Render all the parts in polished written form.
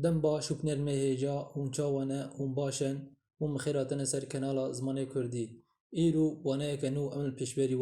دم باش و پنرمه هیجا هون چاوانه هون باشن هون مخیراتن سر کنالا زمان کردی ایرو وانه کنو امل پیشبری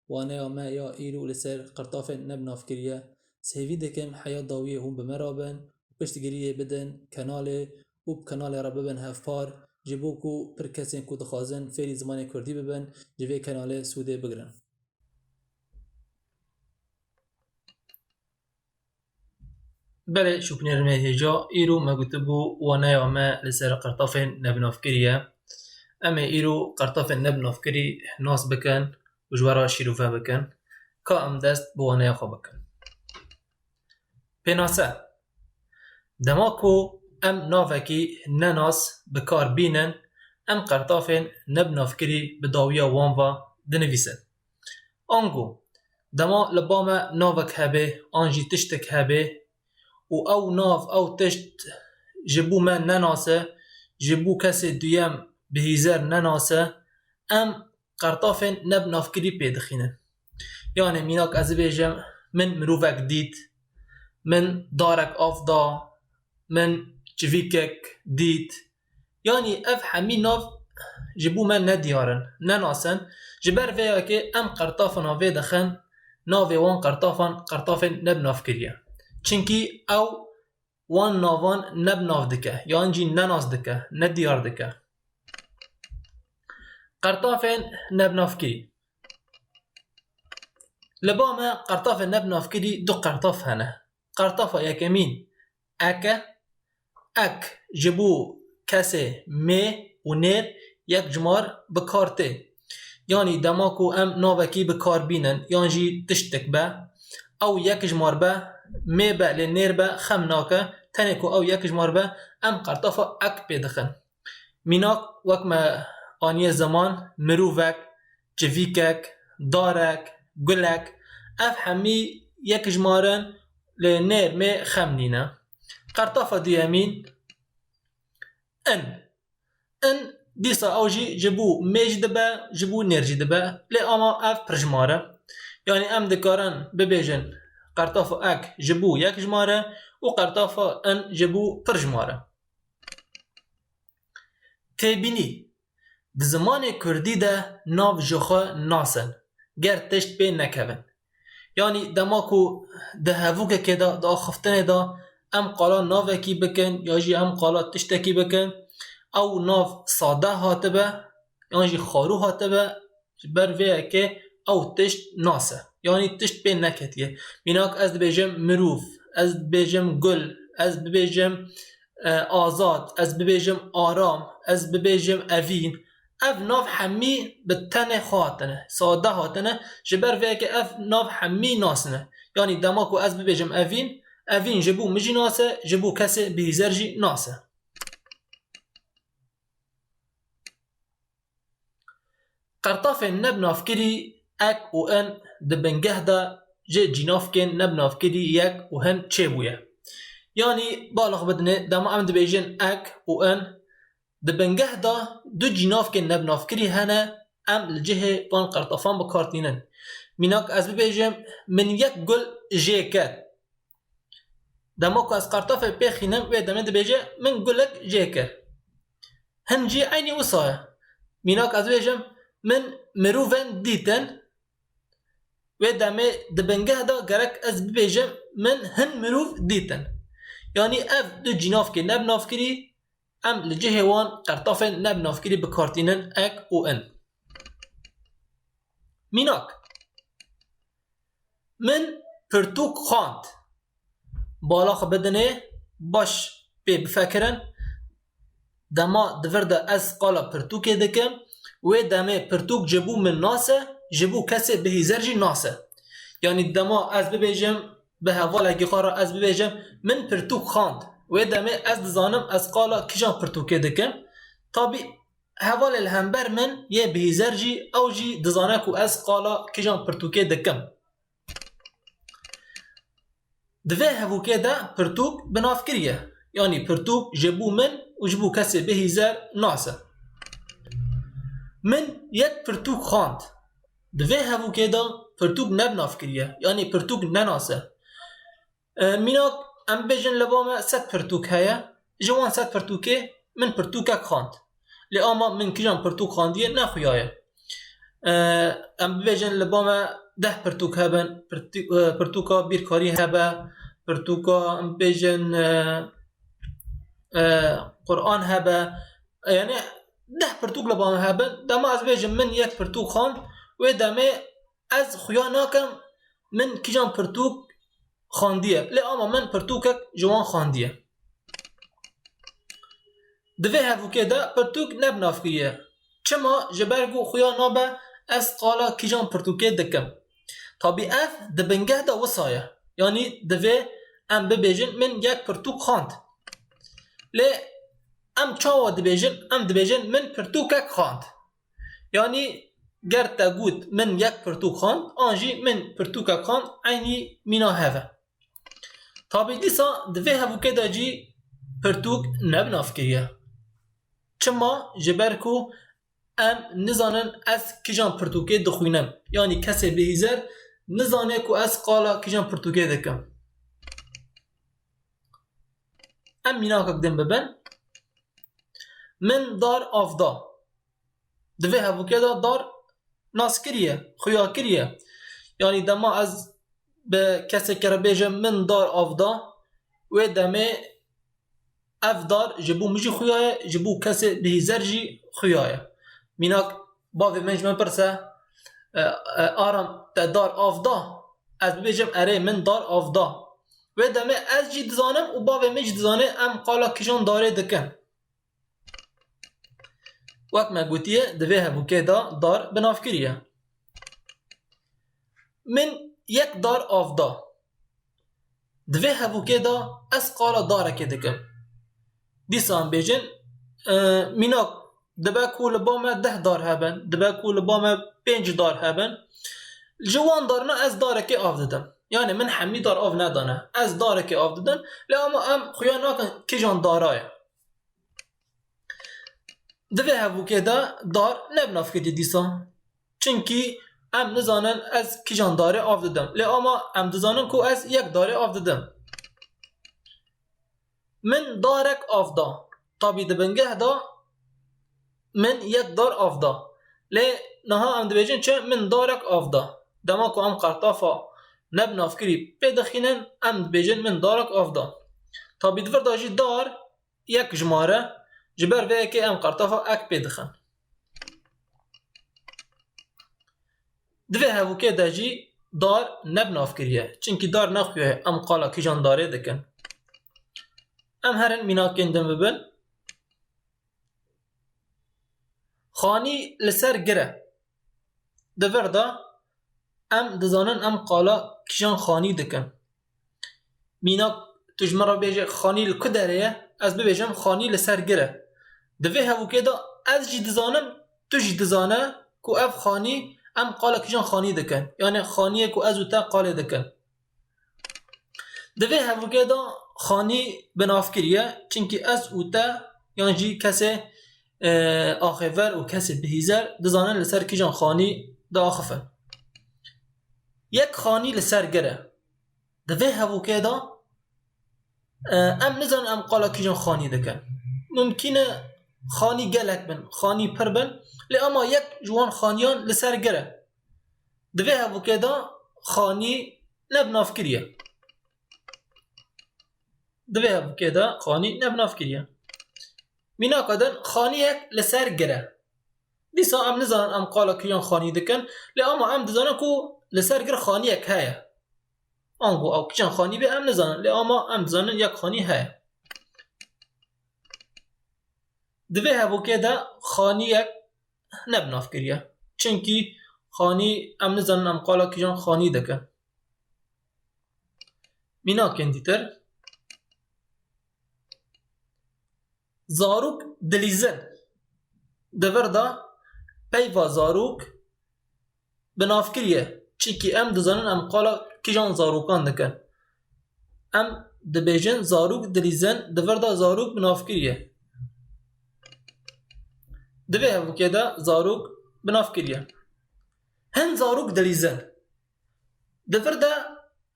وانه ما یا ایرو لسر قرطاف نب نافکریه سهوی دکم حیات داویه هون بمرابن پشتگیریه بدن کنال و کنال را ببن هفپار جبو کو پر کسین کو دخوازن فری زمان کردی ببن جوی کنال سوده بگرن. بله شوپنرمه هجا ایرو ما گوتبو وانایا ما لسر قرطافن نبنافکریه اما ایرو قرطافن نبنافکری ناس بکن و جوارا شیروفه بکن که ام دست بو وانایا خو بکن. پیناسه دماکو ام نافکی نناس بکار بینن ام قرطافن نبنافکری بداویا وانوا دنویسن. آنگو دما لباما نافک هبه آنجی تشتک هبه و او ناف او تشت جبو من نناسه جبو کسی دویم بهیزر نناسه ام قرطافن نب نافکری پیدخینه یعنی میناک از بیجم من مروفک دید من دارک آفدا من چویکک دید یعنی اف همی ناف جبو من ندیارن نناسن جبر ویا که ام قرطافن آوه دخن ناوه وان قرطافن نب نافکریه چنکی او وان ناوان نب ناف دکه یا انجی نناس دکه ندیار دکه. قرطافن نب نافکری لباما قرطافن نب نافکری دو قرطاف هنه قرطافا یکمین اک جبو کسی می و نیر یک جمار بکارته یعنی دماکو ام ناوکی بکار بینن یعنی تشتک با او یک جمار با می با لنیر با خم ناکه تنکو او یک جمار با ام قرطافا اک پیدخن میناک وکم آنی زمان مروفک جویکک دارک گلک اف همی یک جمارن لنیر می خم نینه. قرطافا دیامین ان دیسا اوجی جبو میج دبا جبو نرجی دبا لی اما اف پرجماره یعنی ام دکارن ببیجن قرطافا اک جبو یک جماره و قرطافا ان جبو پرجماره. تبینی د زمان کردی ده ناو جخه ناسن گر تشت پی نکون یعنی دماکو ده هفوکه که ده خفتنه ده ام قالا ناوه کی بکن یا جی ام قالا تشته کی بکن او ناو ساده هاته به یا جی خارو هاته به بر ویه که او تشت ناسه یعنی تشت پی نکتیه میناک از بیجم مروف از بیجم گل از بیجم آزاد از بیجم آرام از بیجم اوین اف ناف همی به تن خاطنه ساده هاتنه جبر ویه که اف ناف همی ناسنه یعنی دماکو از بیجم اوین جبو مجی ناسه جبو کسی بیزر جی ناسه. قرطافن نب نافکری اک و ان دبنگه دا جنافکن نب نافکری یک و هن چه بویه یعنی بالغ بدنه دما ام دبیجن اک و ان دبنگه دا دو جنافکن نب نافکری هنه ام لجه وان قرطافان بکارتینن میناک از ببیجم من یک گل جیکت دما که از قرطاف بخینم و دمه دبیجه من گلک جیکر هنجی عینی وصایه میناک از ببیجم من مروفن دیتن و دمه دبنگه دا گرک از ببیجم من هن مروف دیتن یعنی اف دو جناف که نب نافکری ام لجه وان قرطاف نب نافکری بکارتینن اک و ان. میناک من پرتوک خواند بالا بدنه باش پی بفکرن دما دورده از قالا پرتوکه دکم و دمه پرتوک جبو من ناسه جبو کسی بهیزر جی ناسه یعنی دما از ببیجم به حوال اگه خارا از ببیجم من پرتوک خواند و دمه از دزانم از قالا کجان پرتوکه دکم طابی حوال الهمبر من یه بهیزر جی او جی دزانه کو از قالا کجان پرتوکه دکم دوه هفوکه ده پرتوک بنافکریه یعنی پرتوک جبو من و جبو کسی بهیزر ناسه من یک پرتوک خواند دوه هفوکه ده پرتوک نب نافکریه یعنی پرتوک نناسه میناک ام بيجن لباما ست برتوك هيا جوان ست برتوكي من برتوكك خاند لأما من كجان برتوك خاندية ناخويايا ام بيجن لباما 10 برتوك هبن برتوكا بيركاري هبا برتوكا ام بيجن قرآن هبا يعني 10 برتوك لباما هبن دما از بيجن من يك برتوك خاند ودما از خويا ناكم من كجان برتوك خاندیه لی اما من پرتوکک جوان خاندیه دوی هفوکه دا پرتوک نبنافکیه چما جبرگو خویا نابه از قالا کیجان پرتوکه دکم طبی اف دبنگه دا وصایه یعنی دوی ام ببیجن من یک پرتوک خاند لی ام چاوا دبیجن من پرتوکک خاند یعنی گر تا گوت من یک پرتوک خاند آنجی من پرتوکک خاند عینی مینا هفه طبی دیسا دوی هفوکه دا جی پرتوک نبنافکیه چما جبرکو ام نزانن از کجان پرتوکه دخوینم یعنی کسی بهیزر نزانه کو از قالا کجان پرتوکه دکم ام میناکک دن ببن من دار آفدا دوی هفوکه دا دار ناس کریه خویا کریه یعنی دما از به کسی که بیجه من دار آفدا و دمه افدار جبو مجی خویاه جبو کسی بهیزر جی خویاه میناک باوی منج من پرسه آرام تا دار آفدا از بیجم اره من دار آفدا و دمه از جی دزانم و باوی منج دزانه ام قالا کشان داره دکن وقت ما گوتیه دوی هبو که دار بناف کریه من یک دار آفدا دوی هبو که از قالا داره که دکم دیسان بیجن میناک دبکو لبامه 10 دار هبن دبکو لبامه 5 دار هبن جوان دارنا از داره که آف دادم یعنی من همی دار آف ندانه از داره که آف دادم اما ام خویا ناکن که جان دارای دوی هبو که دار نبناف که دیسان چونکی ام نزانن از کی جان داره آف دادم اما ام دزانن کو از یک داره آف دادم من دارک آف دا طبی دبنگه دا من یک دار آف دا لی نها ام دبیجن چه من دارک آف دا دما کو ام قرطافا نبناف کری پیدخینن ام دبیجن من دارک آف دا طبی دور داجی دار یک جماره جبر وی که ام قرطافا اک پیدخن دوی هفو که داجی دار نبناف کریه چونکی دار نخویه ام قالا کی جان داره دکن ام هرن میناکن دم ببن خانی لسر گره دور دا ام دزانن ام قالا کشان خانی دکن میناک تجمرا بیجه خانی لکدره از ببیجم خانی لسر گره دوی هفو که دا از جی دزانم تو جی دزانه کو اف خانی ام قالا کشان خانی دکن یعنی خانیه کو از او تا قاله دکن دوی هفو که دا خانی بناف کریه چونکی از او تا یعنی جی کسی آخفر و کسی بهیزر دزانن لسر کی جان خانی دا آخفن یک خانی لسر گره دوی هفو که دا ام نزان ام قالا کی جان خانی دکن ممکنه خانی گلک بن خانی پر بن لی اما یک جوان خانیان لسر گره دوی هفو که دا خانی نبناف کریه دوی هفو که دا خانی نبناف کریه مینا کدن خانی یک لسر گره دیسا ام نزانن ام قالا کیان خانی دکن لی اما ام دزانن کو لسر گر خانی یک هیا آنگو او کیان خانی به ام نزانن لی اما ام دزانن یک خانی هیا دوی هفو که دا خانی یک نبناف کریه چونکی خانی ام نزانن ام قالا کیان خانی دکن مینا کندیتر زاروک دلیزن دور دا پیوا زاروک بناف کریه چیکی ام دزانن ام قالا کی جان زاروکان دکن ام دبیجن زاروک دلیزن دور دا زاروک بناف کریه دوی هفو که دا زاروک بناف کریه هن زاروک دلیزن دور دا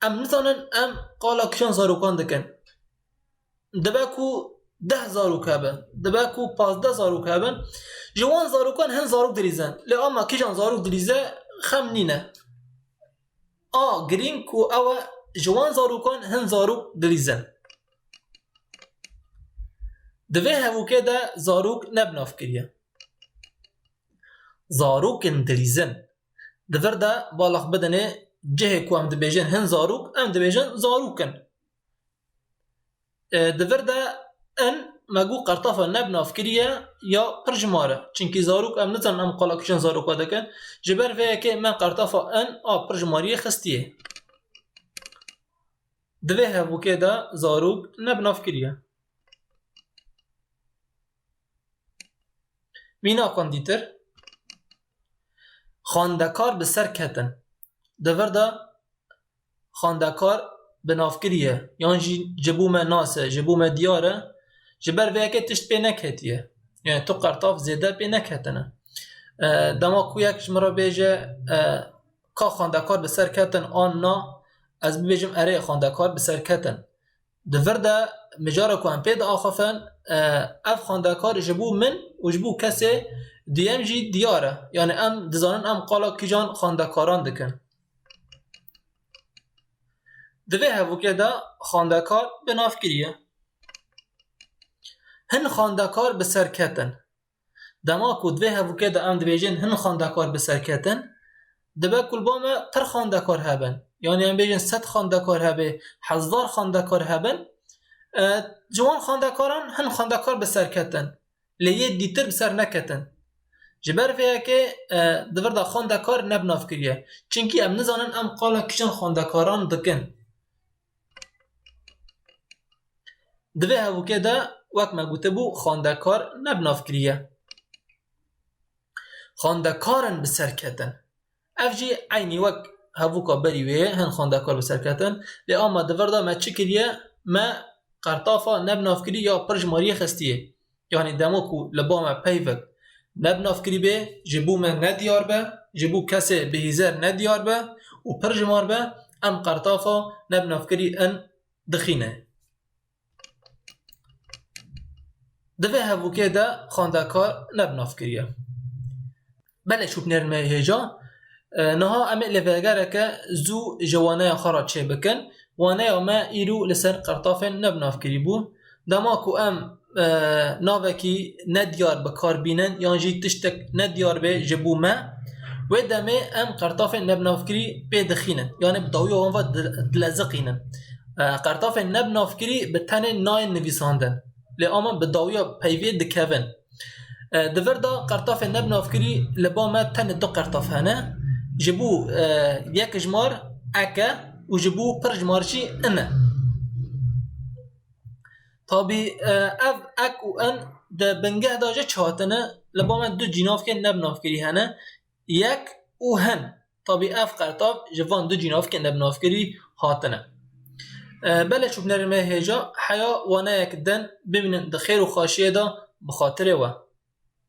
ام نزانن ام قالا کی جان زاروکان دکن دبکو 10 زاروک هبن دبکو 15 زاروک هبن جوان زاروکان هن زاروک دلیزن لی اما کیجان زاروک دلیزه خم نینه گرین کو او جوان زاروکان هن زاروک دلیزن دوی هفوکه ده زاروک نبناف کریه زاروکن دلیزن دور ده بالاخ بدنه جهه کو ام دبیجن هن زاروک ام دبیجن زاروکن دور ده ان مگو قرطافه نبناف کریه یا پرجماره چنکی زاروک ام نزن ام قالا کشن زاروک دکن جبر ویه که من قرطافه ان پرجماری خستیه دوی هفوکه ده زاروک نبناف کریه مینا کاندیتر خاندکار به سر کتن دور ده خاندکار به نافکریه یعنی جبوم ناسه جبوم دیاره جبر ویکه تشت پی نکتیه یعنی تو قرطاف زیده پی نکتنه دما کویک جمرا بیجه که خاندکار به سر کتن آن نا از بیجم اره خاندکار به سر کتن دور ده مجاره که هم پید آخفن اف خاندکار جبو من و جبو کسی دیم جی دیاره یعنی ام دزانن ام قالا کجان خاندکاران دکن دوی هفوکه ده خاندکار به ناف کریه هن خاندکار به سر کتن دما کو دوی هفوکه ده ام دبیجن هن خاندکار به سر کتن دبه کل بامه تر خاندکار هبن یعنی ام بیجن 100 خاندکار هبه 1000 خاندکار هبن جوان خاندکاران هن خاندکار به سر کتن لیه دیتر به سر نکتن جبر فیه که دور دا خاندکار نبناف کریه چنکی ام نزانن ام قالا کشن خاندکاران دکن دوی هفوکه ده وک مگوته بو خاندکار نبناف کریه خاندکارن به سر کتن اف جی عینی وک هفوکا بریوه هن خاندکار به سر کتن لی اما دور دا ما چی کریه ما قرطافا نبناف کریه یا پرجماری خستیه یعنی دموکو لباما پیوک نبناف کری به جبو من ندیار به جبو کسی به هیزر ندیار به و پرجمار به ام قرطافا نبناف کری ان دخینه دوی هفوکه ده خاندکار نبناف کریه بله شوب نرمه هجا نها امی لفگره که زو جوانه خارا چه بکن وانه ما ایرو لسر قرطافن نبناف کری بو دماکو ام ناوکی ندیار به کار بینن یعنی جی تشتک ندیار به جبو ما و دمه ام قرطاف نبنافکری به دخینن یعنی بداوی آن و دلزقینن قرطاف نبنافکری به تن نای نویساندن لی اما بداوی پیوی دکون دور دا قرطاف نبنافکری لبا ما تن دو قرطاف هنه جبو یک جمار اکا و جبو پر جمارشی انه طابی اف اک و ان ده بنگه داجه چهاتنه لبا من دو جیناف که نبناف کری هنه یک او هن طابی اف قرطاف جوان دو جیناف که نبناف کری هاتنه بله شوب نرمه هجا حیا وانه یک دن ببینن ده خیر و خاشیه دا بخاطره و